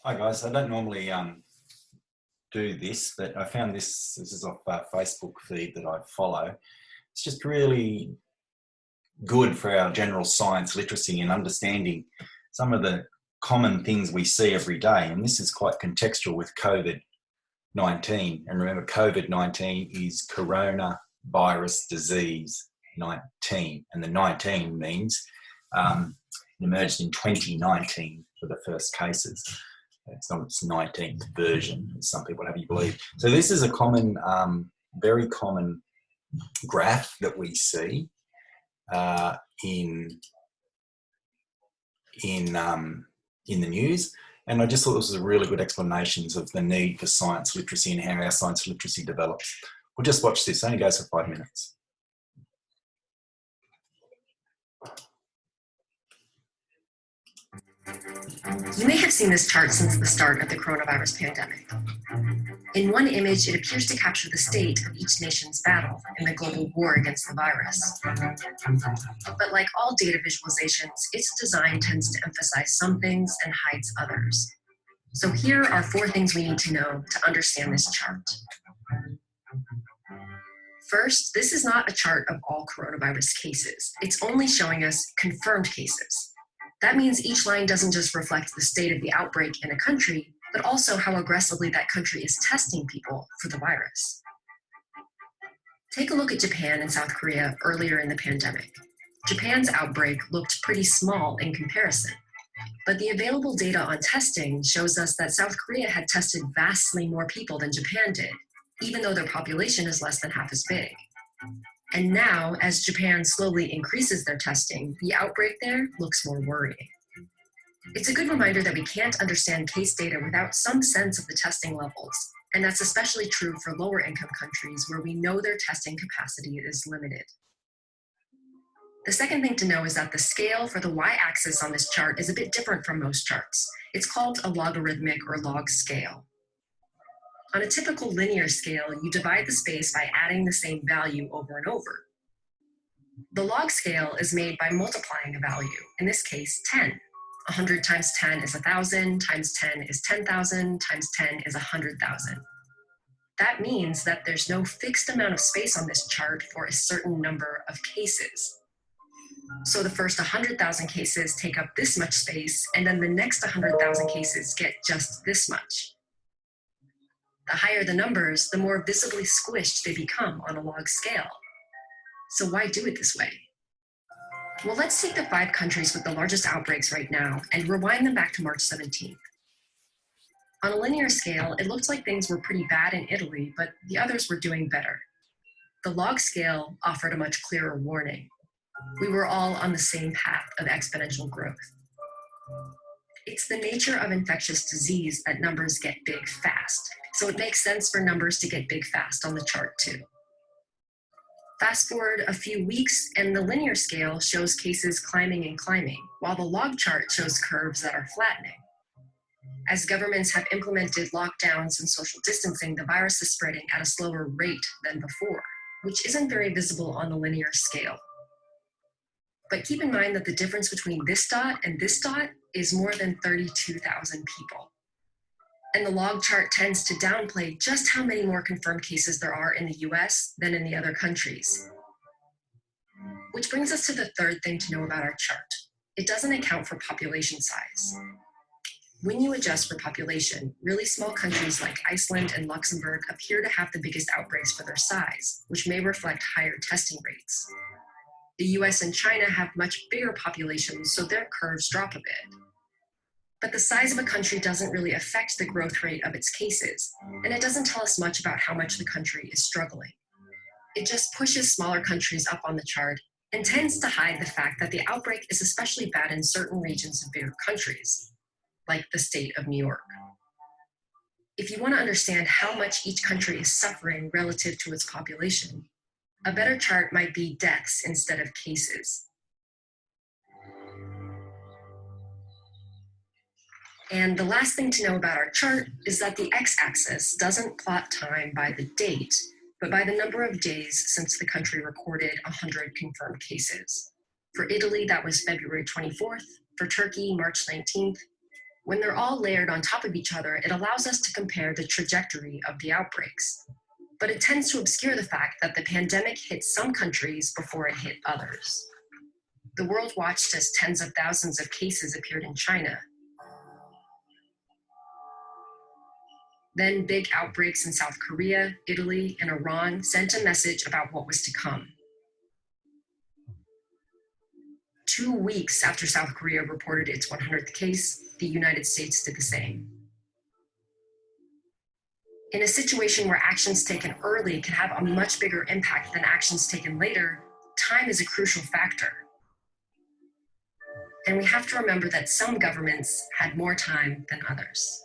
Hi guys, I don't normally do this, but I found this is off a Facebook feed that I follow. It's just really good for our general science literacy and understanding some of the common things we see every day. And this is quite contextual with COVID-19. And remember, COVID-19 is coronavirus disease 19. And the 19 means it emerged in 2019 for the first cases. It's not its 19th version, as some people have you believe. So this is a common, very common graph that we see in the news. And I just thought this was a really good explanations of the need for science literacy and how our science literacy develops. We'll just watch this. It only goes for 5 minutes. You may have seen this chart since the start of the coronavirus pandemic. In one image, it appears to capture the state of each nation's battle in the global war against the virus. But like all data visualizations, its design tends to emphasize some things and hides others. So here are 4 things we need to know to understand this chart. First, this is not a chart of all coronavirus cases. It's only showing us confirmed cases. That means each line doesn't just reflect the state of the outbreak in a country, but also how aggressively that country is testing people for the virus. Take a look at Japan and South Korea earlier in the pandemic. Japan's outbreak looked pretty small in comparison, but the available data on testing shows us that South Korea had tested vastly more people than Japan did, even though their population is less than half as big. And now, as Japan slowly increases their testing, the outbreak there looks more worrying. It's a good reminder that we can't understand case data without some sense of the testing levels, and that's especially true for lower income countries where we know their testing capacity is limited. The second thing to know is that the scale for the y-axis on this chart is a bit different from most charts. It's called a logarithmic or log scale. On a typical linear scale, you divide the space by adding the same value over and over. The log scale is made by multiplying a value, in this case 10. 100 times 10 is 1,000, times 10 is 10,000, times 10 is 100,000. That means that there's no fixed amount of space on this chart for a certain number of cases. So the first 100,000 cases take up this much space, and then the next 100,000 cases get just this much. The higher the numbers, the more visibly squished they become on a log scale. So why do it this way? Well, let's take the 5 countries with the largest outbreaks right now and rewind them back to March 17th. On a linear scale, it looked like things were pretty bad in Italy, but the others were doing better. The log scale offered a much clearer warning. We were all on the same path of exponential growth. It's the nature of infectious disease that numbers get big fast, so it makes sense for numbers to get big fast on the chart too. Fast forward a few weeks and the linear scale shows cases climbing and climbing, while the log chart shows curves that are flattening. As governments have implemented lockdowns and social distancing, the virus is spreading at a slower rate than before, which isn't very visible on the linear scale. But keep in mind that the difference between this dot and this dot is more than 32,000 people. And the log chart tends to downplay just how many more confirmed cases there are in the US than in the other countries. Which brings us to the third thing to know about our chart. It doesn't account for population size. When you adjust for population, really small countries like Iceland and Luxembourg appear to have the biggest outbreaks for their size, which may reflect higher testing rates. The US and China have much bigger populations, so their curves drop a bit. But the size of a country doesn't really affect the growth rate of its cases, and it doesn't tell us much about how much the country is struggling. It just pushes smaller countries up on the chart and tends to hide the fact that the outbreak is especially bad in certain regions of bigger countries, like the state of New York. If you want to understand how much each country is suffering relative to its population, a better chart might be deaths instead of cases. And the last thing to know about our chart is that the x-axis doesn't plot time by the date, but by the number of days since the country recorded 100 confirmed cases. For Italy, that was February 24th. For Turkey, March 19th. When they're all layered on top of each other, it allows us to compare the trajectory of the outbreaks. But it tends to obscure the fact that the pandemic hit some countries before it hit others. The world watched as tens of thousands of cases appeared in China. Then big outbreaks in South Korea, Italy, and Iran sent a message about what was to come. 2 weeks after South Korea reported its 100th case, the United States did the same. In a situation where actions taken early can have a much bigger impact than actions taken later, time is a crucial factor. And we have to remember that some governments had more time than others.